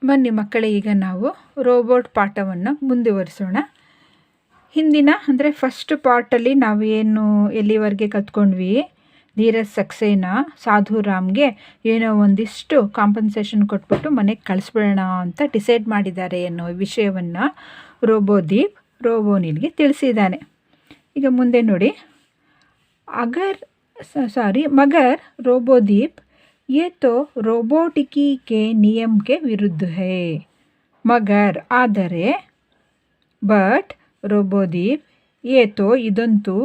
ಬನ್ನಿ ಮಕ್ಕಳೇ, ಈಗ ನಾವು ರೋಬೋಟ್ ಪಾಠವನ್ನು ಮುಂದುವರಿಸೋಣ. ಹಿಂದಿನ ಅಂದರೆ ಫಸ್ಟ್ ಪಾರ್ಟಲ್ಲಿ ನಾವು ಎಲ್ಲಿವರೆಗೆ ಕಲ್ತ್ಕೊಂಡ್ವಿ, ಧೀರಜ್ ಸಕ್ಸೇನಾ ಸಾಧುರಾಮ್ಗೆ ಏನೋ ಒಂದಿಷ್ಟು ಕಾಂಪನ್ಸೇಷನ್ ಕೊಟ್ಬಿಟ್ಟು ಮನೆಗೆ ಕಳಿಸ್ಬಿಡೋಣ ಅಂತ ಡಿಸೈಡ್ ಮಾಡಿದ್ದಾರೆ ಅನ್ನೋ ವಿಷಯವನ್ನು ರೋಬೋದೀಪ್ ರೋಬೋನಿಲ್ಗೆ ತಿಳಿಸಿದ್ದಾನೆ. ಈಗ ಮುಂದೆ ನೋಡಿ, मगर रोबोदीप ये तो रोबोटिकी के नियम के विरुद्ध है. मगर ಆದರೆ ಬಟ್ ರೋಬೋದೀಪ್ ये तो ಇದಂತೂ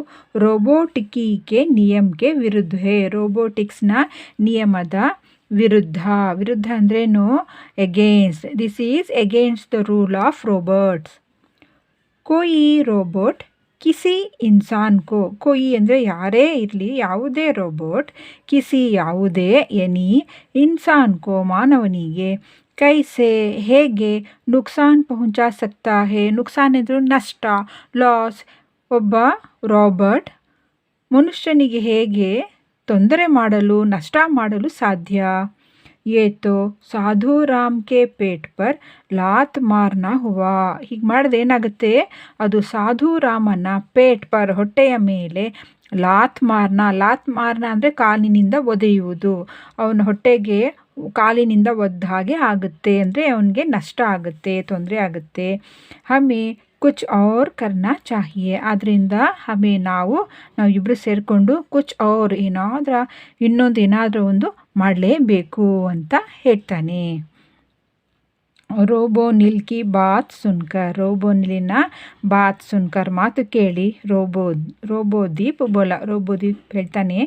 ರೋಬೋಟಿಕಿ ಕೆ ನಿಯಮಕ್ಕೆ ವಿರುದ್ಧ ಹೇ, ರೋಬೋಟಿಕ್ಸ್ನ ನಿಯಮದ ವಿರುದ್ಧ. ವಿರುದ್ಧ ಅಂದ್ರೇನು? Against. This is against the rule of robots. ಕೋಯಿ ರೋಬೋಟ್ ಕಿಸಿ ಇನ್ಸಾನ್ಕೋ, ಕೋಯಿ ಅಂದರೆ ಯಾರೇ ಇರಲಿ, ಯಾವುದೇ ರೋಬೋಟ್, ಕಿಸಿ ಯಾವುದೇ, ಎನಿ, ಇನ್ಸಾನ್ಕೋ ಮಾನವನಿಗೆ, ಕೈಸೆ ಹೇಗೆ, ನುಕ್ಸಾನ್ ಪಹುಂಚಾ ಸಕ್ತಾ ಹೇ, ನುಕ್ಸಾನ್ ಎಂದರೂ ನಷ್ಟ, ಲಾಸ್. ಒಬ್ಬ ರೋಬೋಟ್ ಮನುಷ್ಯನಿಗೆ ಹೇಗೆ ತೊಂದರೆ ಮಾಡಲು, ನಷ್ಟ ಮಾಡಲು ಸಾಧ್ಯ. ये तो ಸಾಧು ರಾಮ್ ಕೆ ಪೇಟ್ ಪರ್ ಲಾತ್ ಮಾರ್ನಾ ಹುವಾ. ಹೀಗೆ ಮಾಡಿದ್ರೆ ಏನಾಗುತ್ತೆ, ಅದು ಸಾಧು ರಾಮನ ಪೇಟ್ ಪರ್ ಹೊಟ್ಟೆಯ ಮೇಲೆ ಲಾತ್ ಮಾರ್ನ ಅಂದರೆ ಕಾಲಿನಿಂದ ಒದೆಯುವುದು. ಅವನ ಹೊಟ್ಟೆಗೆ ಕಾಲಿನಿಂದ ಒದ್ದ ಹಾಗೆ ಆಗುತ್ತೆ, ಅಂದರೆ ಅವನಿಗೆ ನಷ್ಟ ಆಗುತ್ತೆ, ತೊಂದರೆ ಆಗುತ್ತೆ. ಹಮೆ ಕುಚ್ ಔರ್ ಕರ್ನಾ ಚಾಹಿಯೇ, ಆದ್ದರಿಂದ ನಾವು ಇಬ್ಬರು ಸೇರಿಕೊಂಡು ಕುಚ್ ಔರ್ ಇನ್ನೊಂದು ಒಂದು ಮಾಡಲೇಬೇಕು ಅಂತ ಹೇಳ್ತಾನೆ. ರೋಬೋನಿಲ್ ಕಿ ಬಾತ್ ಸುನ್ಕರ್, ರೋಬೋನಿಲಿನ ಬಾತ್ ಸುನ್ಕರ್ ಮಾತು ಕೇಳಿ ರೋಬೋದೀಪ್ ಹೇಳ್ತಾನೆ,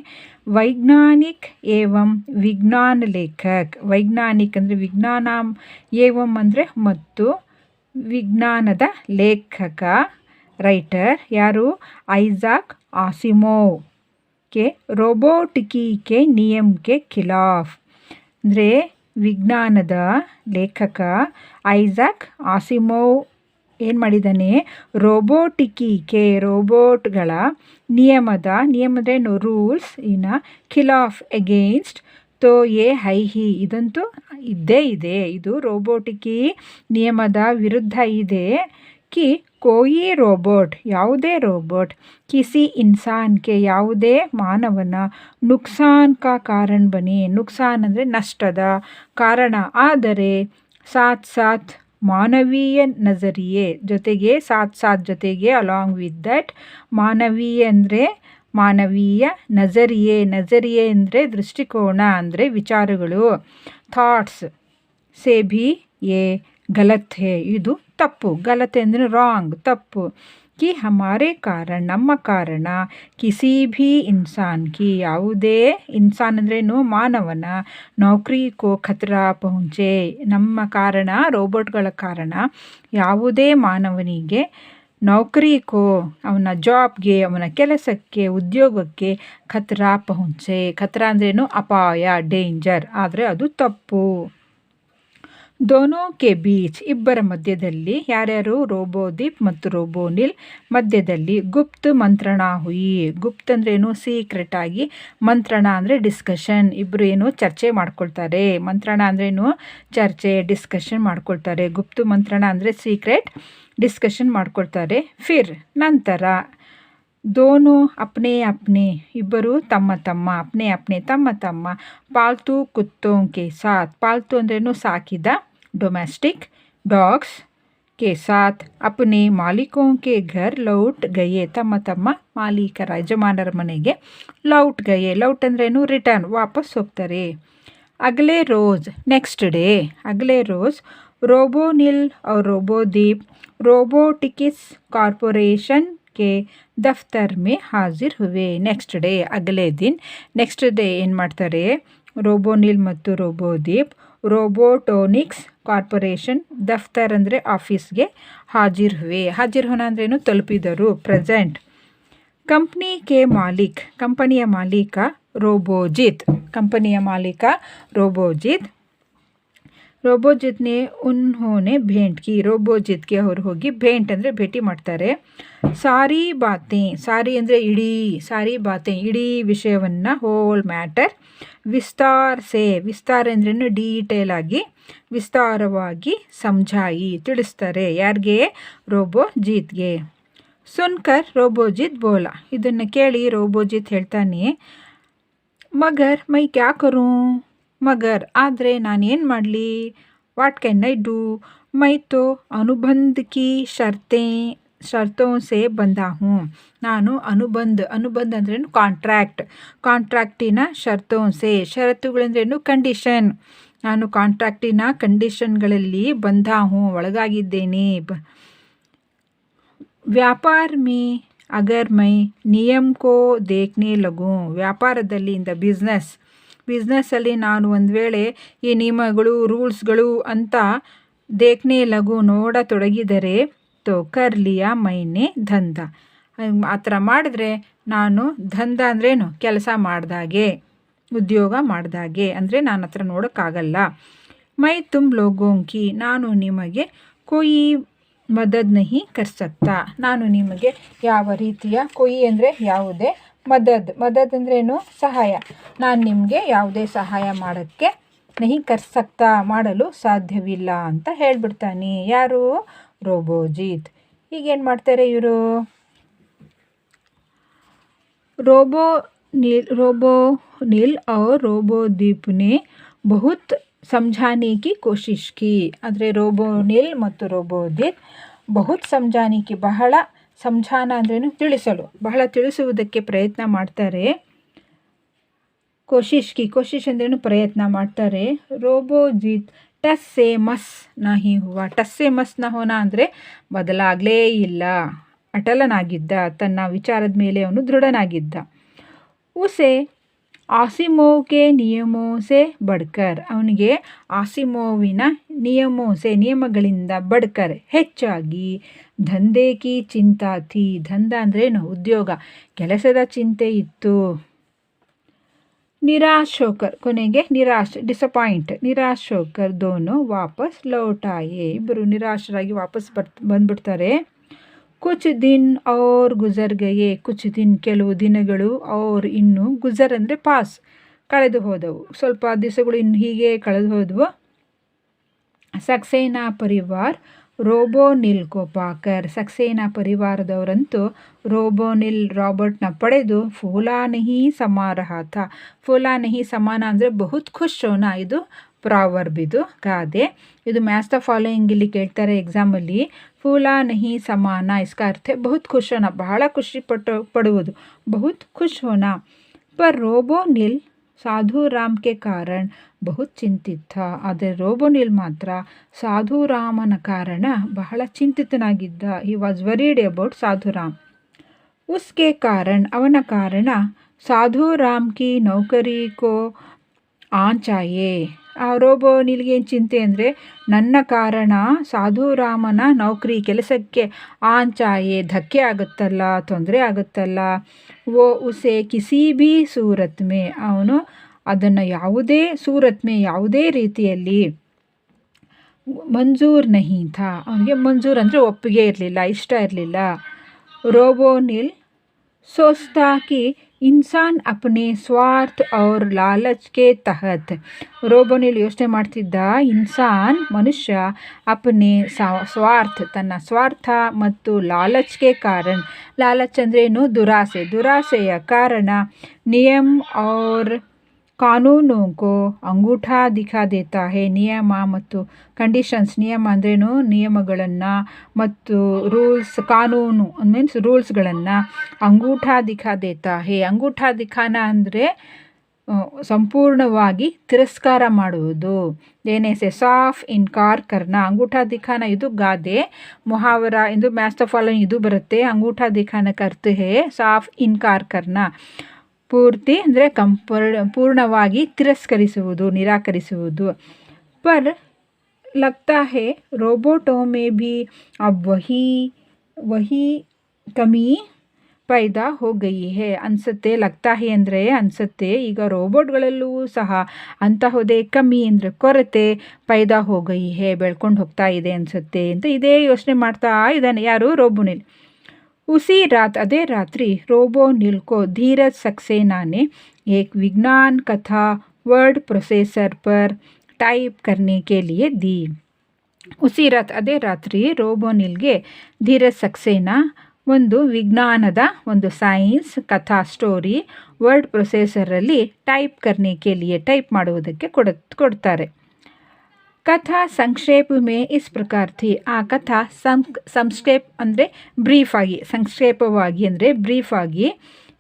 ವೈಜ್ಞಾನಿಕ್ ಏವಂ ವಿಜ್ಞಾನ ಲೇಖಕ್. ವೈಜ್ಞಾನಿಕ್ ಅಂದರೆ ವಿಜ್ಞಾನ, ಏವಂ ಅಂದರೆ ಮತ್ತು, ವಿಜ್ಞಾನದ ಲೇಖಕ ರೈಟರ್ ಯಾರು? ಐಜಾಕ್ ಆಸಿಮೋವ್ ಕೆ ರೋಬೋಟಿಕಿ ಕೆ ನಿಯಮ್ ಕೆ ಖಿಲಾಫ್. ಅಂದರೆ ವಿಜ್ಞಾನದ ಲೇಖಕ ಐಜಾಕ್ ಆಸಿಮೋವ್ ಏನು ಮಾಡಿದ್ದಾನೆ? ರೋಬೋಟಿಕಿ ಕೆ ರೋಬೋಟ್ಗಳ ನಿಯಮದೇನು ರೂಲ್ಸ್ ಖಿಲಾಫ್ ಎಗೇನ್ಸ್ಟ್ ತೋ ಯೇ ಹೈಹಿ, ಇದಂತೂ ಇದ್ದೇ ಇದೆ, ಇದು ರೋಬೋಟಿಕಿ ನಿಯಮದ ವಿರುದ್ಧ ಇದೆ. ಕಿ ಕೋಯಿ ರೋಬೋಟ್ ಯಾವುದೇ ರೋಬೋಟ್, ಕಿಸಿ ಇನ್ಸಾನ್ಗೆ ಯಾವುದೇ ಮಾನವನ, ನುಕ್ಸಾನ್ ಕಾ ಕಾರಣ ಬನಿ, ನುಕ್ಸಾನ್ ಅಂದರೆ ನಷ್ಟದ ಕಾರಣ ಆದರೆ, ಸಾಥ್ ಮಾನವೀಯ ನಜರಿಯೆ ಜೊತೆಗೆ, ಜೊತೆಗೆ ಅಲಾಂಗ್ ವಿತ್ ದಟ್, ಮಾನವೀಯ ಅಂದರೆ ಮಾನವೀಯ, ನಜರಿಯೆ ಅಂದರೆ ದೃಷ್ಟಿಕೋನ, ಅಂದರೆ ವಿಚಾರಗಳು, ಥಾಟ್ಸ್, ಸೇ ಭಿ ಯೇ ಗಲತ್ ಹೇ, ಇದು ತಪ್ಪು. ಗಲತ್ ಅಂದರೆ ರಾಂಗ್, ತಪ್ಪು. ಕಿ ಹಮಾರೆ ಕಾರಣ ನಮ್ಮ ಕಾರಣ, ಕಿಸಿ ಭಿ ಇನ್ಸಾನ್ ಕಿ ಯಾವುದೇ, ಇನ್ಸಾನ್ ಅಂದ್ರೇನು? ಮಾನವನ, ನೌಕರಿ ಕೋ ಖತರಾ ಪಹುಂಚೆ ನಮ್ಮ ಕಾರಣ, ರೋಬೋಟ್ಗಳ ಕಾರಣ ಯಾವುದೇ ಮಾನವನಿಗೆ, ನೌಕರಿ ಕೋ ಅವನ ಜಾಬ್ಗೆ, ಅವನ ಕೆಲಸಕ್ಕೆ, ಉದ್ಯೋಗಕ್ಕೆ, ಖತರಾ ಪಹುಂಚೆ, ಖತರಾ ಅಂದ್ರೇನು? ಅಪಾಯ, ಡೇಂಜರ್, ಆದರೆ ಅದು ತಪ್ಪು. ದೋನೋ ಕೆ ಬೀಚ್ ಇಬ್ಬರ ಮಧ್ಯದಲ್ಲಿ, ಯಾರ್ಯಾರು? ರೋಬೋದೀಪ್ ಮತ್ತು ರೋಬೋನಿಲ್ ಮಧ್ಯದಲ್ಲಿ ಗುಪ್ತ ಮಂತ್ರಣಾ ಹುಯಿ. ಗುಪ್ತ ಅಂದ್ರೇನು? ಸೀಕ್ರೆಟ್ ಆಗಿ, ಮಂತ್ರಣ ಅಂದರೆ ಡಿಸ್ಕಷನ್, ಇಬ್ಬರು ಚರ್ಚೆ ಮಾಡ್ಕೊಳ್ತಾರೆ. ಮಂತ್ರಣ ಅಂದ್ರೇನು? ಚರ್ಚೆ, ಡಿಸ್ಕಷನ್ ಮಾಡ್ಕೊಳ್ತಾರೆ. ಗುಪ್ತ ಮಂತ್ರಣ ಅಂದರೆ ಸೀಕ್ರೆಟ್ ಡಿಸ್ಕಷನ್ ಮಾಡ್ಕೊಳ್ತಾರೆ. ಫಿರ್ ನಂತರ, ದೋನೋ ಅಪ್ನೆ ಇಬ್ಬರು ತಮ್ಮ ತಮ್ಮ ಪಾಲ್ತು ಕುತ್ತೋಂಕೆ ಸಾಥ್, ಪಾಲ್ತು ಅಂದ್ರೇನು? ಸಾಕಿದ, ಡೊಮೆಸ್ಟಿಕ್ ಡಾಗ್ಸ್ ಕೆ ಸಾಥ್ ಅಪ್ನೆ ಮಾಲೀಕೋಂ ಕೆ ಘರ್ ಲೌಟ್ ಗಯೆ, ತಮ್ಮ ಮಾಲೀಕರ, ಯಜಮಾನರ ಮನೆಗೆ ಲೌಟ್ ಗಯೆ. ಲೌಟ್ ಅಂದ್ರೇನು? ರಿಟರ್ನ್, ವಾಪಸ್ ಹೋಗ್ತಾರೆ. ಅಗಲೇ ರೋಜ್ ನೆಕ್ಸ್ಟ್ ಡೇ, ಅಗಲೇ ರೋಜ್ ರೋಬೋನಿಲ್ और रोबोदीप रोबोटिक्स कॉरपोरेशन के दफ्तर में हाजिर हुए. ನೆಕ್ಸ್ಟ್ ಡೇ ಅಗಲೇ ದಿನ್, ನೆಕ್ಸ್ಟ್ ಡೇ ಏನು ಮಾಡ್ತಾರೆ? ರೋಬೋನಿಲ್ ಮತ್ತು ರೋಬೋದೀಪ್ ರೋಬೋಟೋನಿಕ್ಸ್ ಕಾರ್ಪೊರೇಷನ್ ದಫ್ತರ್ ಅಂದರೆ ಆಫೀಸ್ಗೆ ಹಾಜಿರ್ ಹೋನ ಅಂದ್ರೇನು? ತಲುಪಿದರು, ಪ್ರೆಸೆಂಟ್. ಕಂಪ್ನಿ ಕೆ ಮಾಲೀಕ್ ಕಂಪನಿಯ ಮಾಲೀಕ ರೋಬೋಜಿತ್ ರೋಬೋಜಿತ್ನೆ ಉನ್ಹೋನೆ ಭೇಂಟ್ ಕಿ, ರೋಬೋಜಿತ್ಗೆ ಅವರು ಹೋಗಿ ಭೇಂಟ್ ಅಂದರೆ ಭೇಟಿ ಮಾಡ್ತಾರೆ. ಸಾರಿ ಬಾತೆ, ಸಾರಿ ಅಂದರೆ ಇಡೀ, ಸಾರಿ ಬಾತೆ ಇಡೀ ವಿಷಯವನ್ನು, ಹೋಲ್ ಮ್ಯಾಟರ್. ವಿಸ್ತಾರ್ ಸೆ, ವಿಸ್ತಾರ ಅಂದ್ರೇನು ಡೀಟೇಲ್ ಆಗಿ, ವಿಸ್ತಾರವಾಗಿ ಸಮझाई ತಿಳಿಸ್ತಾರೆ. ಯಾರಿಗೆ? ರೋಬೋಜಿತ್ಗೆ. ಸುನ್ಕರ್ ರೋಬೋಜಿತ್ ಬೋಲಾ, ಇದನ್ನು ಕೇಳಿ ರೋಬೋಜಿತ್ ಹೇಳ್ತಾನೆ, ಮಗರ್ ಮೈ ಕ್ಯಾ ಕರೂ, ಮಗರ್ ಆದರೆ ನಾನೇನು ಮಾಡಲಿ, ವಾಟ್ ಕ್ಯಾನ್ ಐ ಡೂ, ಮೈ ತೋ ಅನುಬಂಧ ಕಿ ಶರ್ತೋं से ಬಂದಾ ಹೂँ, ನಾನು ಅನುಬಂಧ ಅಂದ್ರೇನು ಕಾಂಟ್ರಾಕ್ಟ್, ಕಾಂಟ್ರಾಕ್ಟಿನ ಶರ್ತೋं से, ಷರತ್ತುಗಳಂದ್ರೇನು ಕಂಡೀಷನ್, ನಾನು ಕಾಂಟ್ರಾಕ್ಟಿನ ಕಂಡೀಷನ್ಗಳಲ್ಲಿ ಬಂದಾ ಹೂँ ಒಳಗಾಗಿದ್ದೇನೆ. ವ್ಯಾಪಾರ ಮೇ ಅಗರ್ ಮೈ ನಿಯಮ ಕೋ ದೇಖ್ನೆ ಲಗೂँ, ವ್ಯಾಪಾರದಲ್ಲಿ ಇಂದ ಬಿಸ್ನೆಸ್ಸಲ್ಲಿ ನಾನು ಒಂದು ವೇಳೆ ಈ ನಿಯಮಗಳು ರೂಲ್ಸ್ಗಳು ಅಂತ ದೇಖ್ನೆ ಲಗು ನೋಡತೊಡಗಿದರೆ, ತೋ ಕರ್ ಲಿಯಾ ಮೈನೆ ದಂಧ, ಆ ಥರ ಮಾಡಿದ್ರೆ ನಾನು ದಂಧ ಅಂದ್ರೇನು ಕೆಲಸ ಮಾಡ್ದಾಗೆ, ಉದ್ಯೋಗ ಮಾಡ್ದಾಗೆ, ಅಂದರೆ ನಾನು ಹತ್ರ ನೋಡೋಕ್ಕಾಗಲ್ಲ. ಮೈ ತುಮ್ ಲೋಗೋಂ ಕಿ, ನಾನು ನಿಮಗೆ ಕೊಯಿ ಮದದ್ ನಹಿ ಕರ್ ಸಕ್ತಾ, ನಾನು ನಿಮಗೆ ಯಾವ ರೀತಿಯ, ಕೊಯಿ ಅಂದರೆ ಯಾವುದೇ, ಮದದ್ ಅಂದ್ರೇನು ಸಹಾಯ, ನಾನು ನಿಮಗೆ ಯಾವುದೇ ಸಹಾಯ ಮಾಡೋಕ್ಕೆ ನಹಿ ಕರ್ ಸಕ್ತಾ ಮಾಡಲು ಸಾಧ್ಯವಿಲ್ಲ ಅಂತ ಹೇಳ್ಬಿಡ್ತಾನೆ. ಯಾರು? ರೋಬೋಜಿತ್. ಈಗೇನು ಮಾಡ್ತಾರೆ ಇವರು? रोबोनिल और रोबोदीप ने बहुत समझाने की कोशिश की, ಆದರೆ ರೋಬೋನಿಲ್ ಮತ್ತು ರೋಬೋದೀಪ್ ಬಹುತ್ ಸಮझाने की, ಬಹಳ, ಸಮझाना ಅಂದ್ರೇನು ತಿಳಿಸಲು, ಬಹಳ ತಿಳಿಸುವುದಕ್ಕೆ ಪ್ರಯತ್ನ ಮಾಡ್ತಾರೆ. ಕೋಶಿಶ್ ಅಂದ್ರೇನು ಪ್ರಯತ್ನ ಮಾಡ್ತಾರೆ. ರೋಬೋಜಿತ್ ಟಸ್ ಸೆ ಮಸ್ ನಹಿ ಹುವಾ, ಟಸ್ ಸೆ ಮಸ್ ನ ಹೋನಾ ಅಂದರೆ ಬದಲಾಗಲೇ ಇಲ್ಲ, ಅಟಲನಾಗಿದ್ದ, ತನ್ನ ವಿಚಾರದ ಮೇಲೆ ಅವನು ದೃಢನಾಗಿದ್ದ. ಉಸೆ ಆಸಿಮೋವ್ಗೆ ನಿಯಮೋಸೆ ಬಡ್ಕರ್, ಅವನಿಗೆ ಆಸಿಮೋವಿನ ನಿಯಮಗಳಿಂದ ಬಡ್ಕರ್ ಹೆಚ್ಚಾಗಿ ದಂಧೆ ಕಿ ಚಿಂತಾ ಥಿ, ದಂಧ ಅಂದ್ರೇನು ಉದ್ಯೋಗ, ಕೆಲಸದ ಚಿಂತೆ ಇತ್ತು. ನಿರಾಶ್ ಹೋಕರ್, ಕೊನೆಗೆ ನಿರಾಶ್ ಹೋಕರ್ ದೋನೋ ವಾಪಸ್ ಲೌಟಾಯೆ, ಇಬ್ಬರು ನಿರಾಶರಾಗಿ ವಾಪಸ್ ಬಂದ್ಬಿಡ್ತಾರೆ. ಕುಚ್ ದಿನ್ ಔರ್ ಗುಜರ್ ಗಯೆ, ಕುಚ್ ದಿನ್ ಕೆಲವು ದಿನಗಳು, ಔರ್ ಇನ್ನು, ಗುಜರ್ ಅಂದರೆ ಪಾಸ್ ಕಳೆದು ಹೋದವು, ಸ್ವಲ್ಪ ದಿವಸಗಳು ಇನ್ನು ಹೀಗೆ ಕಳೆದು ಹೋದವು. ಸಕ್ಸೇನಾ ಪರಿವಾರ ರೋಬೋನಿಲ್ ಕೋ ಪಾಕರ್, ಸಕ್ಸೇನಾ ಪರಿವಾರದವರಂತೂ ರೋಬೋನಿಲ್ ರಾಬರ್ಟ್ನ ಪಡೆದು ಫೂಲಾ ನಹಿ ಸಮಾ ರಹಾ ಥಾ, ಫೂಲಾ ನಹಿ ಸಮಾನ ಅಂದರೆ ಬಹುತ್ ಖುಷ್ ಹೋನಾ, ಇದು ಪ್ರಾವರ್ಬ್, ಇದು ಗಾದೆ. ಇದು ಮ್ಯಾಚ್ ದ ಫಾಲೋಯಿಂಗ್ ಇಲ್ಲಿ ಕೇಳ್ತಾರೆ ಎಕ್ಸಾಮಲ್ಲಿ. ಫೂಲಾ ನಹಿ ಸಮಾನ ಇಸ್ಕ ಅರ್ಥ ಬಹುತ್ ಖುಷ್ ಹೋನಾ, ಬಹಳ ಖುಷಿ ಪಡುವುದು, ಬಹುತ್ ಖುಷ್ ಹೋನಾ. ಪರ್ ರೋಬೋನಿಲ್ ಸಾಧುರಾಮ್ಗೆ ಕಾರಣ ಬಹುತ್ ಚಿಂತಿತ, ಆದರೆ ರೋಬೋನಿಲ್ ಮಾತ್ರ ಸಾಧುರಾಮನ ಕಾರಣ ಬಹಳ ಚಿಂತಿತನಾಗಿದ್ದ. He was worried about Sadhuram. ಉಸ್ಕೆ ಕಾರಣ, ಅವನ ಕಾರಣ, ಸಾಧುರಾಮ್ ಕಿ ನೌಕರಿ ಕೋ ಆಂಚಾಯೆ, ಆ ರೋಬೋನಿಲ್ಗೆ ಏನು ಚಿಂತೆ ಅಂದರೆ, ನನ್ನ ಕಾರಣ ಸಾಧುರಾಮನ ನೌಕರಿ ಕೆಲಸಕ್ಕೆ ಆಂಚಾಯೆ ಧಕ್ಕೆ ಆಗುತ್ತಲ್ಲ, ತೊಂದರೆ ಆಗುತ್ತಲ್ಲ. ವೋ ಉಸೆ ಕಿಸಿ ಭೀ ಸೂರತ್ ಮೇ, ಅವನು ಅದನ್ನು ಯಾವುದೇ ಸೂರತ್ ಮೇ ಯಾವುದೇ ರೀತಿಯಲ್ಲಿ ಮಂಜೂರ್ ನಹಿ ಥಾ, ಅವನಿಗೆ ಮಂಜೂರ್ ಅಂದರೆ ಒಪ್ಪಿಗೆ ಇರಲಿಲ್ಲ, ಇಷ್ಟ ಇರಲಿಲ್ಲ. ರೋಬೋನಿಲ್ सोचता कि इंसान अपने स्वार्थ और लालच के तहत, ರೋಬೋನಿಲ್ ಯೋಚನೆ ಮಾಡ್ತಿದ್ದ, ಇನ್ಸಾನ್ ಮನುಷ್ಯ ಅಪನೆ ಸ್ವಾರ್ಥ ತನ್ನ ಸ್ವಾರ್ಥ ಮತ್ತು ಲಾಲಚ್ಗೆ ಕಾರಣ, ಲಾಲಚ್ ಅಂದ್ರೇನು ದುರಾಸೆ, ದುರಾಸೆಯ ಕಾರಣ ನಿಯಮ ಔರ್ ಕಾನೂನು ಕೋ ಅಂಗೂಠಾ ದಿಖಾ ದೇತಾ ಹೇ, ನಿಯಮ ಮತ್ತು ಕಂಡೀಷನ್ಸ್, ನಿಯಮ ಅಂದ್ರೇನು ನಿಯಮಗಳನ್ನು ಮತ್ತು ರೂಲ್ಸ್, ಕಾನೂನು ಮೀನ್ಸ್ ರೂಲ್ಸ್ಗಳನ್ನು, ಅಂಗೂಠಾ ದಿಖಾ ದೇತಾ ಹೇ, ಅಂಗೂಠಾ ದಿಖಾನ ಅಂದರೆ ಸಂಪೂರ್ಣವಾಗಿ ತಿರಸ್ಕಾರ ಮಾಡುವುದು. ಏನೇಸೆ ಸಾಫ್ ಇನ್ಕಾರ್ ಕರ್ನ, ಅಂಗೂಠಾ ದಿಖಾನ ಇದು ಗಾದೆ, ಮುಹಾವರ ಎಂದು ಮ್ಯಾಚ್ ದ ಫಾಲೋಯಿಂಗ್ ಇದು ಬರುತ್ತೆ. ಅಂಗೂಠಾ ದಿಖಾನಕ್ಕೆ ಅರ್ಥ ಹೇ ಸಾಫ್ ಇನ್ಕಾರ್ ಕರ್ನ, ಪೂರ್ತಿ ಅಂದರೆ ಪೂರ್ಣವಾಗಿ ತಿರಸ್ಕರಿಸುವುದು, ನಿರಾಕರಿಸುವುದು. ಪರ್ ಲಗ್ತಾ ಹೇ ರೋಬೋಟೋ ಮೇ ಭಿ ಅಬ್ ವಹಿ ಕಮಿ ಪೈದಾ ಹೋ ಗಯಿ ಹೇ ಅನಿಸುತ್ತೆ. ಲಗ್ತಾ ಹೇ ಅಂದರೆ ಅನಿಸುತ್ತೆ. ಈಗ ರೋಬೋಟ್ಗಳಲ್ಲೂ ಸಹ ಅಂತಹುದೇ ಕಮ್ಮಿ ಅಂದರೆ ಕೊರತೆ, ಪೈದಾ ಹೋ ಗಯಿ ಹೇ ಬೆಳ್ಕೊಂಡು ಹೋಗ್ತಾ ಇದೆ ಅನಿಸುತ್ತೆ ಅಂತ ಇದೇ ಯೋಚನೆ ಮಾಡ್ತಾ ಇದ್ದಾನೆ ಯಾರು, ರೋಬೋನಿಲ್. उसी रात अदे रात्रि रोबोनिल को धीरज सक्सेना ने एक विज्ञान कथा वर्ड प्रोसेसर पर टाइप करने के लिए दी. ಉಸಿ ರಾತ್ ಅದೇ ರಾತ್ರಿ ರೋಬೋನಿಲ್ಗೆ ಧೀರಜ್ ಸಕ್ಸೇನಾ ಒಂದು ವಿಜ್ಞಾನದ ಒಂದು ಸೈನ್ಸ್ ಕಥಾ ಸ್ಟೋರಿ ವರ್ಡ್ ಪ್ರೊಸೆಸರಲ್ಲಿ ಟೈಪ್ ಕರ್ನೇಕೆ ಲಿಯೆ ಟೈಪ್ ಮಾಡುವುದಕ್ಕೆ ಕೊಡ್ತಾರೆ. ಕಥಾ ಸಂಕ್ಷೇಪ ಮೇ ಇಸ್ ಪ್ರಕಾರ ಥಿ. ಆ ಕಥಾ ಸಂಕ್ಷೇಪ ಅಂದರೆ ಬ್ರೀಫಾಗಿ, ಸಂಕ್ಷೇಪವಾಗಿ ಅಂದರೆ ಬ್ರೀಫಾಗಿ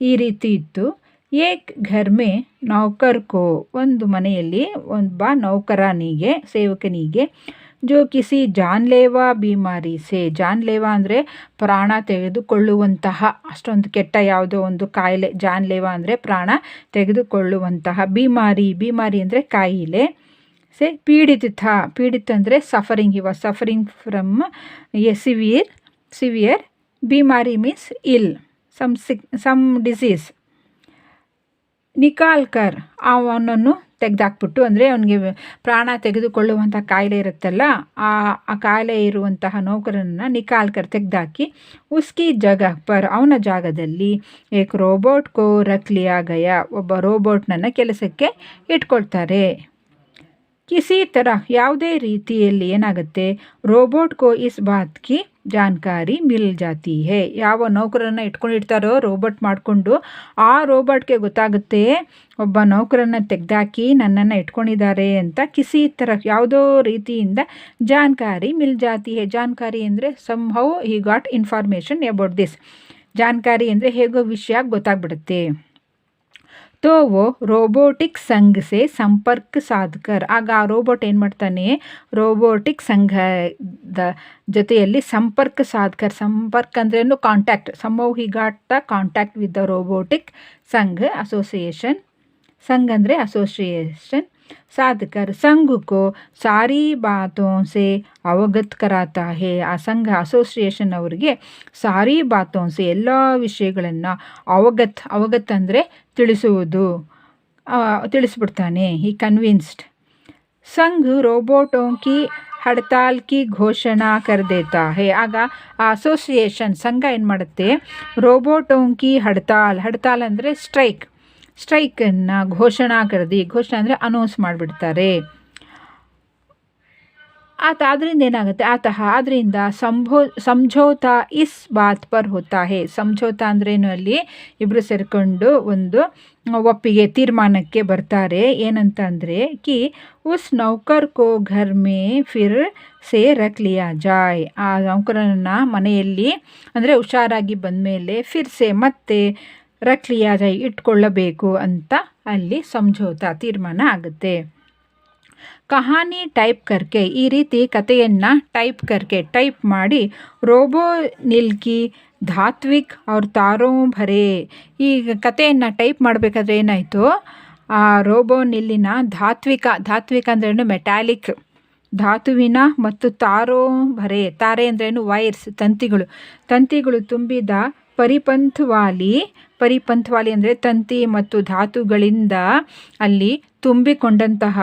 ಈ ರೀತಿ ಇತ್ತು. ಏಕ್ ಘರ್ ಮೇ ನೌಕರ್ ಕೋ, ಒಂದು ಮನೆಯಲ್ಲಿ ಒಬ್ಬ ನೌಕರನಿಗೆ, ಸೇವಕನಿಗೆ, ಜೋ ಕಿಸಿ ಜಾನ್ಲೇವಾ ಬಿಮಾರಿ ಸೆ, ಜಾನ್ಲೇವಾ ಅಂದರೆ ಪ್ರಾಣ ತೆಗೆದುಕೊಳ್ಳುವಂತಹ ಅಷ್ಟೊಂದು ಕೆಟ್ಟ ಯಾವುದೋ ಒಂದು ಕಾಯಿಲೆ, ಜಾನ್ಲೇವಾ ಅಂದರೆ ಪ್ರಾಣ ತೆಗೆದುಕೊಳ್ಳುವಂತಹ, ಬಿಮಾರಿ ಅಂದರೆ ಕಾಯಿಲೆ, ಸೆ ಪೀಡಿತ ಅಂದರೆ suffering, he was suffering from a severe ಬಿಮಾರಿ ಮೀನ್ಸ್ ಇಲ್, ಸಮ್ ಡಿಸೀಸ್. ನಿಕಾಲ್ಕರ್ ಅವನನ್ನು ತೆಗೆದಾಕ್ಬಿಟ್ಟು, ಅಂದರೆ ಅವನಿಗೆ ಪ್ರಾಣ ತೆಗೆದುಕೊಳ್ಳುವಂಥ ಕಾಯಿಲೆ ಇರುತ್ತಲ್ಲ, ಆ ಕಾಯಿಲೆ ಇರುವಂತಹ ನೌಕರನನ್ನು ನಿಕಾಲ್ಕರ್ ತೆಗೆದಾಕಿ, ಉಸ್ಕಿ ಜಗಹ ಪರ್ ಅವನ ಜಾಗದಲ್ಲಿ ಏಕ್ ರೋಬೋಟ್ ಕೋ ರಖ್ ಲಿಯಾ ಗಯಾ, ಒಬ್ಬ ರೋಬೋಟ್ನನ್ನು ಕೆಲಸಕ್ಕೆ ಇಟ್ಕೊಳ್ತಾರೆ. ಕಿಸಿ ಥರ ಯಾವುದೇ ರೀತಿಯಲ್ಲಿ ಏನಾಗುತ್ತೆ, ರೋಬೋಟ್ ಕೋ ಇಸ್ ಬಾತ್ ಕಿ ಜಾನ್ಕಾರಿ ಮಿಲ್ ಜಾತಿ ಹೇ, ಯಾವ ನೌಕರನ್ನು ಇಟ್ಕೊಂಡಿರ್ತಾರೋ ರೋಬೋಟ್ ಮಾಡಿಕೊಂಡು ಆ ರೋಬೋಟ್ಗೆ ಗೊತ್ತಾಗುತ್ತೆ ಒಬ್ಬ ನೌಕರನ್ನು ತೆಗೆದಾಕಿ ನನ್ನನ್ನು ಇಟ್ಕೊಂಡಿದ್ದಾರೆ ಅಂತ. ಕಿಸಿ ಥರ ಯಾವುದೋ ರೀತಿಯಿಂದ ಜಾನ್ಕಾರಿ ಮಿಲ್ ಜಾತಿ ಹೇ, ಜಾನ್ಕಾರಿ ಅಂದರೆ somehow he got information about this, ಜಾನ್ಕಾರಿ ಅಂದರೆ ಹೇಗೋ ವಿಷಯ ಗೊತ್ತಾಗ್ಬಿಡುತ್ತೆ. ತೋ ವೋ ರೋಬೋಟಿಕ್ ಸಂಘಸೆ ಸಂಪರ್ಕ ಸಾಧಕರ್, ಆಗ ಆ ರೋಬೋಟ್ ಏನು ಮಾಡ್ತಾನೆ, ರೋಬೋಟಿಕ್ ಸಂಘದ ಜೊತೆಯಲ್ಲಿ ಸಂಪರ್ಕ ಅಂದ್ರೇನು contact, somehow he got the contact with the robotic ಸಂಘ ಅಸೋಸಿಯೇಷನ್, ಸಂಘ ಅಂದರೆ ಅಸೋಸಿಯೇಷನ್, ಸಾಧಕರ್ ಸಂಘ ಕೋ ಸಾರಿ ಬಾತೋं से ಅವಗತ್ ಕರಾತಾ ಹೇ, ಆ ಸಂಘ ಅಸೋಸಿಯೇಷನ್ ಅವರಿಗೆ ಸಾರಿ ಬಾತೋं से ಎಲ್ಲ ವಿಷಯಗಳನ್ನು ಅವಗತ್ ಅಂದರೆ ತಿಳಿಸುವುದು, ತಿಳಿಸ್ಬಿಡ್ತಾನೆ. ಈ ಕನ್ವಿನ್ಸ್ಡ್. ಸಂಘ ರೋಬೋಟೋं की ಹಡ್ತಾಲ್ ಕಿ ಘೋಷಣಾ ಕರ್ ದೇತಾ ಹೇ, ಆಗ ಆ ಅಸೋಸಿಯೇಷನ್ ಸಂಘ ಏನು ಮಾಡುತ್ತೆ, ರೋಬೋಟೋं की ಹಡ್ತಾಲ್ ಅಂದರೆ ಸ್ಟ್ರೈಕನ್ನು ಘೋಷಣಾ ಅಂದರೆ ಅನೌನ್ಸ್ ಮಾಡಿಬಿಡ್ತಾರೆ. ಅದರಿಂದ ಏನಾಗುತ್ತೆ, ಅದರಿಂದ ಸಮझौता ಇಸ್ ಬಾತ್ ಪರ್ ಹೋತಾ ಹೇ, ಸಮझौता ಅಂದ್ರೇನು, ಅಲ್ಲಿ ಇಬ್ಬರು ಸೇರಿಕೊಂಡು ಒಂದು ಒಪ್ಪಿಗೆ ತೀರ್ಮಾನಕ್ಕೆ ಬರ್ತಾರೆ. ಏನಂತ ಅಂದರೆ ಕಿ ಉಸ್ ನೌಕರ್ ಕೋ ಘರ್ ಮೇ ಫಿರ್ ಸೇ ರಖ್ ಲಿಯಾ ಜಾಯ್, ಆ ನೌಕರನ ಮನೆಯಲ್ಲಿ ಅಂದರೆ ಹುಷಾರಾಗಿ ಬಂದಮೇಲೆ ಫಿರ್ಸೆ ಮತ್ತೆ ರಖ್ ಲಿಯಾ ಜಾಯ್ ಇಟ್ಕೊಳ್ಳಬೇಕು ಅಂತ ಅಲ್ಲಿ ಸಮझौता ತೀರ್ಮಾನ ಆಗುತ್ತೆ. ಕಹಾನಿ ಟೈಪ್ ಕರ್ಕೆ, ಈ ರೀತಿ ಕಥೆಯನ್ನು ಟೈಪ್ ಮಾಡಿ ರೋಬೋನಿಲ್ ಕಿ ಧಾತ್ವಿಕ್ ಅವ್ರ ತಾರೋ ಭರೆ, ಈ ಕಥೆಯನ್ನು ಟೈಪ್ ಮಾಡಬೇಕಾದ್ರೆ ಏನಾಯಿತು, ಆ ರೋಬೋನಿಲ್ಲಿನ ಧಾತ್ವಿಕ ಅಂದ್ರೇನು ಮೆಟಾಲಿಕ್, ಧಾತುವಿನ ಮತ್ತು ತಾರೋ ಭರೆ, ತಾರೆ ಅಂದ್ರೇನು ವೈರ್ಸ್, ತಂತಿಗಳು ತುಂಬಿದ ಪರಿಪಂಥವಾಲಿ ಅಂದರೆ ತಂತಿ ಮತ್ತು ಧಾತುಗಳಿಂದ ಅಲ್ಲಿ ತುಂಬಿಕೊಂಡಂತಹ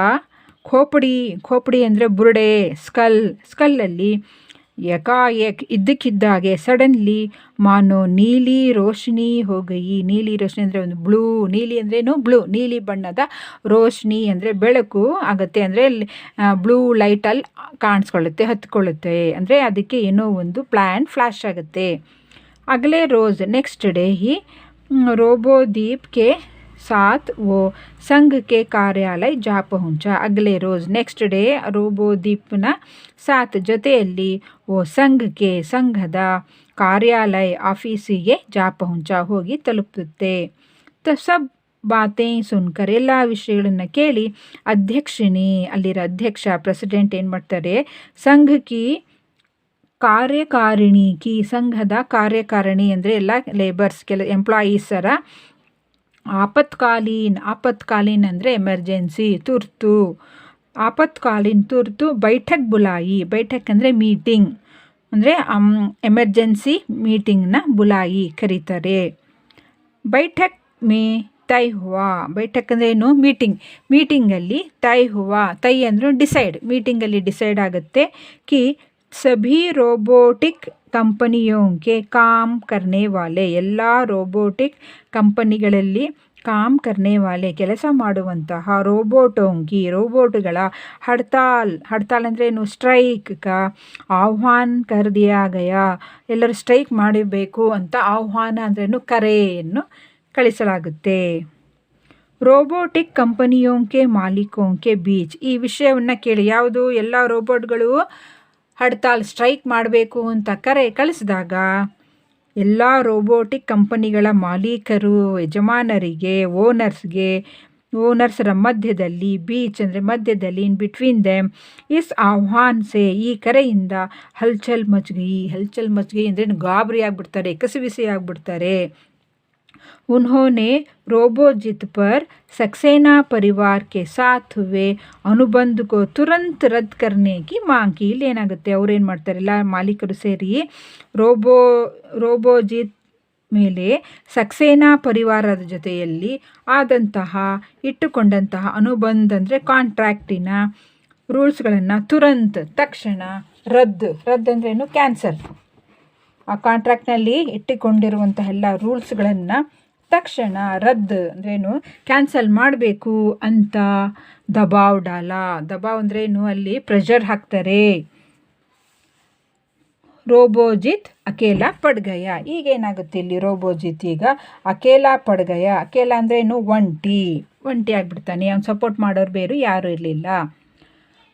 ಖೋಪಡಿ ಅಂದರೆ ಬುರುಡೆ, ಸ್ಕಲ್ಲಲ್ಲಿ ಏಕಾಏಕ್ ಇದ್ದಕ್ಕಿದ್ದಾಗೆ ಸಡನ್ಲಿ ಮಾನೋ ನೀಲಿ ರೋಶನಿ ಹೋಗಯಿ, ನೀಲಿ ರೋಶನಿ ಅಂದರೆ ಒಂದು ಬ್ಲೂ, ನೀಲಿ ಅಂದ್ರೇನು ಬ್ಲೂ, ನೀಲಿ ಬಣ್ಣದ ರೋಶನಿ ಅಂದರೆ ಬೆಳಕು ಆಗುತ್ತೆ, ಅಂದರೆ ಬ್ಲೂ ಲೈಟಲ್ಲಿ ಹತ್ಕೊಳ್ಳುತ್ತೆ ಅಂದರೆ ಅದಕ್ಕೆ ಏನೋ ಒಂದು ಫ್ಲ್ಯಾಶ್ ಆಗುತ್ತೆ. ಅಗಲೇ ರೋಸ್ ನೆಕ್ಸ್ಟ್ ಡೇ ही रोबोदीप के साथ वो संघ के कार्यालय जा पहुंचा. अगले रोज़ ನೆಕ್ಸ್ಟ್ ಡೇ ರೋಬೋದೀಪ್ನ ಸಾಥ್ ಜೊತೆಯಲ್ಲಿ ಓ ಸಂಘದ ಕಾರ್ಯಾಲಯ ಆಫೀಸಿಗೆ ಜಾ ಪಹುಂಚಾ ಹೋಗಿ ತಲುಪುತ್ತೆ. ಸಬ್ ಬಾತೆ ಸುನ್ಕರ್ ಎಲ್ಲ ವಿಷಯಗಳನ್ನು ಕೇಳಿ ಅಧ್ಯಕ್ಷಿಣಿ, ಅಲ್ಲಿರೋ ಅಧ್ಯಕ್ಷ ಪ್ರೆಸಿಡೆಂಟ್ ಏನು ಮಾಡ್ತಾರೆ, ಸಂಘಕಿ ಸಂಘದ ಕಾರ್ಯಕಾರಿಣಿ ಅಂದರೆ ಎಲ್ಲ ಲೇಬರ್ಸ್ ಎಂಪ್ಲಾಯೀಸರ ಆಪತ್ಕಾಲೀನ್ ಅಂದರೆ ಎಮರ್ಜೆನ್ಸಿ, ತುರ್ತು ಬೈಠಕ್ ಬುಲಾಯಿ, ಬೈಠಕ್ ಅಂದರೆ ಮೀಟಿಂಗ್, ಅಂದರೆ ಎಮರ್ಜೆನ್ಸಿ ಮೀಟಿಂಗ್ನ ಬುಲಾಯಿ ಕರೀತಾರೆ. ಬೈಠಕ್ ಮೇ ತೈ ಹುವಾ, ಬೈಠಕ್ ಅಂದರೆ ಏನು, ಮೀಟಿಂಗಲ್ಲಿ ತೈ ಹುವಾ, ತೈ ಅಂದರೆ ಡಿಸೈಡ್, ಮೀಟಿಂಗಲ್ಲಿ ಡಿಸೈಡ್ ಆಗುತ್ತೆ ಕಿ ಸಭಿ ರೋಬೋಟಿಕ್ ಕಂಪನಿಯೋಂಕೆ ಕಾಮ್ ಕರ್ನೆ ವಾಲೆ, ಎಲ್ಲ ರೋಬೋಟಿಕ್ ಕಂಪನಿಗಳಲ್ಲಿ ಕಾಮ್ ಕರ್ನೆ ವಾಲೆ ಕೆಲಸ ಮಾಡುವಂತಹ ರೋಬೋಟುಗಳ ಹಡ್ತಾಲ್ ಅಂದರೆ ಏನು, ಸ್ಟ್ರೈಕ್ ಕಾ ಆಹ್ವಾನ್ ಕರ್ ದಿಯಾ ಗಯಾ, ಎಲ್ಲರೂ ಸ್ಟ್ರೈಕ್ ಮಾಡಬೇಕು ಅಂತ ಆಹ್ವಾನ ಅಂದ್ರೇನು, ಕರೆಯನ್ನು ಕಳಿಸಲಾಗುತ್ತೆ. ರೋಬೋಟಿಕ್ ಕಂಪನಿಯೋಂಕೆ ಮಾಲೀಕೋಂಕೆ ಬೀಚ್, ಈ ವಿಷಯವನ್ನು ಕೇಳಿ, ಯಾವುದು, ಎಲ್ಲ ರೋಬೋಟ್ಗಳು ಹಡ್ತಾಲ್ ಸ್ಟ್ರೈಕ್ ಮಾಡಬೇಕು ಅಂತ ಕರೆ ಕಳಿಸಿದಾಗ ಎಲ್ಲ ರೋಬೋಟಿಕ್ ಕಂಪನಿಗಳ ಮಾಲೀಕರು, ಯಜಮಾನರಿಗೆ, ಓನರ್ಸರ ಮಧ್ಯದಲ್ಲಿ, ಬೀಚ್ ಅಂದರೆ ಮಧ್ಯದಲ್ಲಿ, ಇನ್ ಬಿಟ್ವೀನ್ ದೆಮ್, ಇಸ್ ಆಹ್ವಾನ್ ಸೆ, ಈ ಕರೆಯಿಂದ ಹಲ್ಚಲ್ ಮಚ್ಗಯಿ ಅಂದರೆ ಗಾಬರಿ ಆಗಿಬಿಡ್ತಾರೆ, ಕಸಿವಿಸಿ ಆಗಿಬಿಡ್ತಾರೆ. उन्होंने रोबोजित पर सक्सेना परिवार के साथ हुए अनुबंध को तुरंत रद्द करने की मांग की. ಇಲ್ಲಿ ಏನಾಗುತ್ತೆ, ಅವ್ರೇನು ಮಾಡ್ತಾರೆ, ಎಲ್ಲ ಮಾಲೀಕರು ಸೇರಿ ರೋಬೋಜಿತ್ ಮೇಲೆ ಸಕ್ಸೇನಾ ಪರಿವಾರದ ಜೊತೆಯಲ್ಲಿ ಇಟ್ಟುಕೊಂಡಂತಹ ಅನುಬಂಧ ಅಂದರೆ ಕಾಂಟ್ರಾಕ್ಟಿನ ರೂಲ್ಸ್ಗಳನ್ನು ತುರಂತ್ ತಕ್ಷಣ ರದ್ದು ಅಂದ್ರೇನು, ಕ್ಯಾನ್ಸಲ್, ಆ ಕಾಂಟ್ರಾಕ್ಟ್ನಲ್ಲಿ ಇಟ್ಟುಕೊಂಡಿರುವಂತಹ ಎಲ್ಲ ರೂಲ್ಸ್ಗಳನ್ನು ತಕ್ಷಣ ರದ್ದು ಅಂದ್ರೇನು, ಕ್ಯಾನ್ಸಲ್ ಮಾಡಬೇಕು ಅಂತ ದಬಾವ್ ಅಂದ್ರೇನು, ಅಲ್ಲಿ ಪ್ರೆಷರ್ ಹಾಕ್ತಾರೆ. ರೋಬೋಜಿತ್ ಅಕೇಲಾ ಪಡ್ಗಯ, ಈಗ ಏನಾಗುತ್ತೆ ಇಲ್ಲಿ, ರೋಬೋಜಿತ್ ಈಗ ಅಕೇಲಾ ಪಡ್ಗಯ, ಅಕೇಲಾ ಅಂದ್ರೇನು, ಒಂಟಿ ಆಗಿಬಿಡ್ತಾನೆ, ಅವ್ನು ಸಪೋರ್ಟ್ ಮಾಡೋರು ಬೇರೆ ಯಾರೂ ಇರಲಿಲ್ಲ.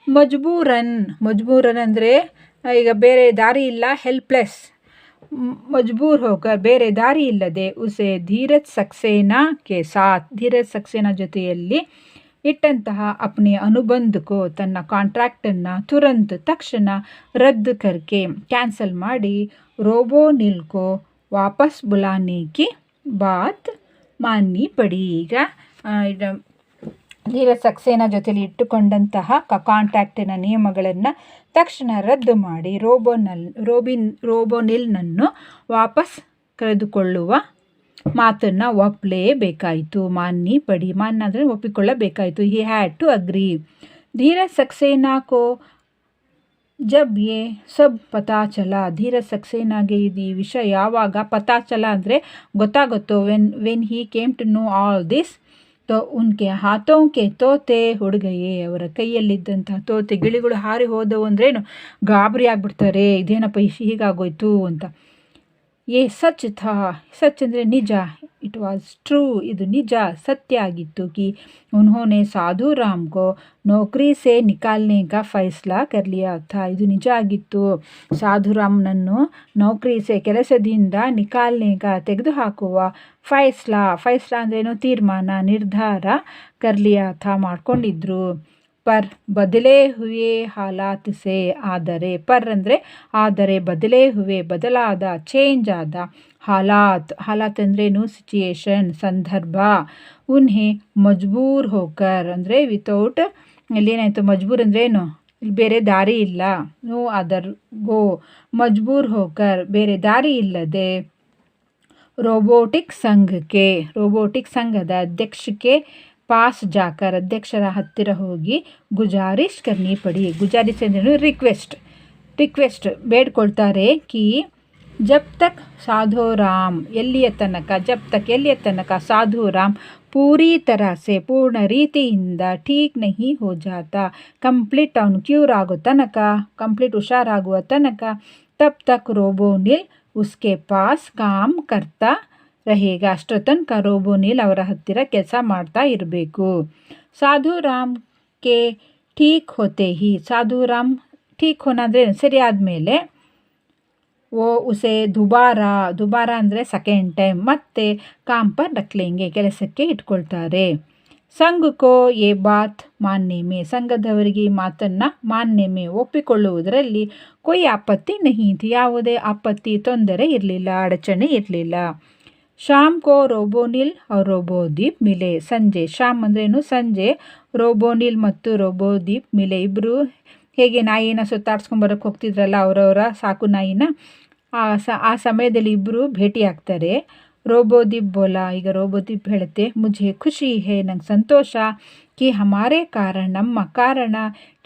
ಮಜ್ಬೂರನ್ ಅಂದರೆ ಈಗ ಬೇರೆ ದಾರಿ ಇಲ್ಲ, ಹೆಲ್ಪ್ಲೆಸ್, ಮಜ್ಬೂರ್ ಹೋಕರ್ ಬೇರೆ ದಾರಿ ಇಲ್ಲದೆ ಉಸೆ ಧೀರಜ್ ಸಕ್ಸೇನಾ ಜೊತೆಯಲ್ಲಿ ಇಟ್ಟಂತಹ ಅಪ್ನೆ ಅನುಬಂಧಕೋ, ತನ್ನ ಕಾಂಟ್ರಾಕ್ಟನ್ನು ತುರಂತ್ ತಕ್ಷಣ ರದ್ದು ಕರ್ಕೆ ಕ್ಯಾನ್ಸಲ್ ಮಾಡಿ, ರೋಬೋನಿಲ್ಕೋ ವಾಪಸ್ ಬುಲಾನೆ ಕಿ ಬಾತ್ ಮಾನ್ನಿ ಪಡಿ. ಈಗ ಧೀರಜ್ ಸಕ್ಸೇನಾ ಜೊತೆಲಿ ಇಟ್ಟುಕೊಂಡಂತಹ ಕಾಂಟ್ರಾಕ್ಟಿನ ನಿಯಮಗಳನ್ನು ತಕ್ಷಣ ರದ್ದು ಮಾಡಿ ರೋಬೋನಿಲ್ನನ್ನು ವಾಪಸ್ ಕರೆದುಕೊಳ್ಳುವ ಮಾತನ್ನು ಒಪ್ಪಲೇಬೇಕಾಯಿತು. ಮಾನ್ನಿ ಪಡಿ, ಮಾನ್ಯ ಅಂದರೆ ಒಪ್ಪಿಕೊಳ್ಳಬೇಕಾಯಿತು. He had to agree. Dheeraj Saxena ಕೋ ಜಬ್ ಯೇ ಸಬ್ ಪತಾ ಚಲ, ಧೀರಜ್ ಸಕ್ಸೇನಾಗೆ ಇದು ಈ ವಿಷಯ ಯಾವಾಗ ಪತಾ ಚಲ ಅಂದರೆ ಗೊತ್ತಾಗುತ್ತೋ, when he came to know all this, ಉನ್ಕೆ ಹಾಥೋಂಕೆ ತೋತೆ ಹುಡುಗಯೇ, ಅವರ ಕೈಯಲ್ಲಿದ್ದಂತಹ ತೋತೆ ಗಿಳಿಗಳು ಹಾರಿ ಹೋದವು ಅಂದ್ರೇನು, ಗಾಬರಿ ಆಗಿಬಿಡ್ತಾರೆ, ಇದೇನಪ್ಪ ಹೀಗಾಗೋಯ್ತು ಅಂತ. ಸಚ್ ಅಂದರೆ ನಿಜ, ಇಟ್ ವಾಸ್ ಟ್ರೂ, ಇದು ನಿಜ, ಸತ್ಯ ಆಗಿತ್ತು. ಕಿ ಉನ್ಹೋನೆ ಸಾಧು ರಾಮ್ ಕೋ ನೌಕರಿ ಸೆ ನಿಕಾಲ್ನೆ ಕಾ ಫೈಸ್ಲಾ ಕರ್ ಲಿಯಾ ಥಾ, ಇದು ನಿಜ ಆಗಿತ್ತು, ಸಾಧುರಾಮ್ನನ್ನು ನೌಕರಿ ಸೆ ಕೆಲಸದಿಂದ ನಿಕಾಲ್ನೆ ಕಾ ತೆಗೆದುಹಾಕುವ ಫೈಸ್ಲಾ ಅಂದ್ರೇನು, ತೀರ್ಮಾನ, ನಿರ್ಧಾರ, ಕರ್ ಲಿಯಾ ಥಾ ಮಾಡ್ಕೊಂಡಿದ್ರು. ಪರ್ ಬದಲೇ ಹುವೆ ಹಾಲಾತ್ ಸೆ, ಆದರೆ ಬದಲೇ ಹುವೆ ಬದಲಾದ, ಚೇಂಜ್ ಆದ, ಹಾಲಾತ್ ಅಂದ್ರೇನು, ಸಿಚುಯೇಷನ್, ಸಂದರ್ಭ. ಉನ್ಹೆ ಮಜ್ಬೂರ್ ಹೋಕರ್ ಅಂದರೆ ವಿತೌಟ್, ಇಲ್ಲೇನಾಯಿತು, ಮಜ್ಬೂರ್ ಅಂದ್ರೇನು, ಇಲ್ಲಿ ಬೇರೆ ದಾರಿ ಇಲ್ಲ, ನೋ ಅದರ್ ಗೋ, ಮಜ್ಬೂರ್ ಹೋಕರ್ ಬೇರೆ ದಾರಿ ಇಲ್ಲದೆ, ರೋಬೋಟಿಕ್ ಸಂಘದ ಅಧ್ಯಕ್ಷಕ್ಕೆ ಪಾಸ್ ಜಾಕರ್, ಅಧ್ಯಕ್ಷರ ಹತ್ತಿರ ಹೋಗಿ ಗುಜಾರಿಶ್ ಕರ್ನಿ ಪಡಿ, ಗುಜಾರಿಶ್ ಅಂದ್ರೇನು, ರಿಕ್ವೆಸ್ಟ್ ಬೇಡ್ಕೊಳ್ತಾರೆ. ಕಿ ಜಬ್ ತಕ್ ಸಾಧುರಾಮ್, ಎಲ್ಲಿಯ ತನಕ ಸಾಧುರಾಮ್ ಪೂರಿ ತರಹಸೆ ಪೂರ್ಣ ರೀತಿಯಿಂದ ಠೀಕ್ ನಹಿ ಹೋ ಜಾತಾ, ಕಂಪ್ಲೀಟ್ ಅವನು ಕ್ಯೂರ್ ಆಗೋ ತನಕ, ಕಂಪ್ಲೀಟ್ ಹುಷಾರಾಗುವ ತನಕ, ತಬ್ ತಕ್ ರೋಬೋನಿಲ್ ಉಸ್ಕೆ ಪಾಸ್ ಕಾಮ್ ಕರ್ತಾ रहेगा, ಅಷ್ಟರ ತನಕ ರೋಬೋನಿಲ್ ಅವರ ಹತ್ತಿರ ಕೆಲಸ ಮಾಡ್ತಾ ಇರಬೇಕು. ಸಾಧುರಾಮ್ ಕೆ ಠೀಕ್ ಹೋತೆ ಹಿ, ಸಾಧುರಾಮ್ ಠೀಕ್ ಹೋನ ಅಂದರೆ ಸರಿಯಾದ ಮೇಲೆ, ಓ ಉಸೆ ದುಬಾರ ಅಂದರೆ ಸೆಕೆಂಡ್ ಟೈಮ್, ಮತ್ತೆ ಕಾಮ್ ಪರ್ ರಖ್ಲೇಂಗೆ ಕೆಲಸಕ್ಕೆ ಇಟ್ಕೊಳ್ತಾರೆ. ಸಂಘಕೋ ಯೇ ಬಾತ್ ಮಾನ್ನೆ ಮೇ, ಸಂಘದವರಿಗೆ ಈ ಮಾತನ್ನು ಮಾನ್ನೆ ಮೇ ಒಪ್ಪಿಕೊಳ್ಳುವುದರಲ್ಲಿ ಕೊಯ್ ಆಪತ್ತಿ ನಹಿ ಥಿ, ಯಾವುದೇ ಆಪತ್ತಿ, ತೊಂದರೆ ಇರಲಿಲ್ಲ, ಅಡಚಣೆ ಇರಲಿಲ್ಲ. ಶಾಮ್ ಕೋ ರೋಬೋನಿಲ್ और ರೋಬೋದೀಪ್ ಮಿಲೆ, ಸಂಜೆ, ಶಾಮ್ ಅಂದ್ರೇನು, ಸಂಜೆ, ರೋಬೋನಿಲ್ ಮತ್ತು ರೋಬೋದೀಪ್ ಮಿಲೆ ಇಬ್ಬರು ಹೇಗೆ ನಾಯಿನ ಸುತ್ತಾಡ್ಸ್ಕೊಂಬರೋಕ್ಕೆ ಹೋಗ್ತಿದ್ರಲ್ಲ ಅವರವರ ಸಾಕು ನಾಯಿನ, ಆ ಸಮಯದಲ್ಲಿ ಇಬ್ಬರು ಭೇಟಿ ಆಗ್ತಾರೆ. ರೋಬೋದೀಪ್ ಬೋಲಾ, ಈಗ ರೋಬೋದೀಪ್ ಹೇಳುತ್ತೆ, ಮುझे ಖುಷಿ ಹೇ, ನಂಗೆ ಸಂತೋಷ, ಕಿ ಹಮಾರೆ ಕಾರಣ, ನಮ್ಮ ಕಾರಣ,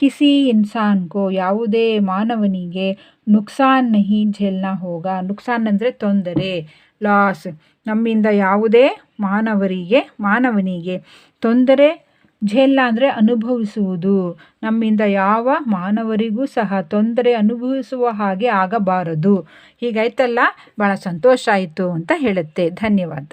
ಕಿಸಿ ಇನ್ಸಾನ್ಕೋ, ಯಾವುದೇ ಮಾನವನಿಗೆ, ನುಕ್ಸಾನ್ ನಹಿ ಝೇಲ್ನಾ ಹೋಗ, ನುಕ್ಸಾನ್ ಅಂದರೆ ತೊಂದರೆ, ಲಾಸ್, ನಮ್ಮಿಂದ ಯಾವುದೇ ಮಾನವನಿಗೆ ತೊಂದರೆ, ಝೇಲ್ನ ಅಂದರೆ ಅನುಭವಿಸುವುದು, ನಮ್ಮಿಂದ ಯಾವ ಮಾನವರಿಗೂ ಸಹ ತೊಂದರೆ ಅನುಭವಿಸುವ ಹಾಗೆ ಆಗಬಾರದು. ಹೀಗಾಯ್ತಲ್ಲ, ಭಾಳ ಸಂತೋಷ ಆಯಿತು ಅಂತ ಹೇಳುತ್ತೆ. ಧನ್ಯವಾದ.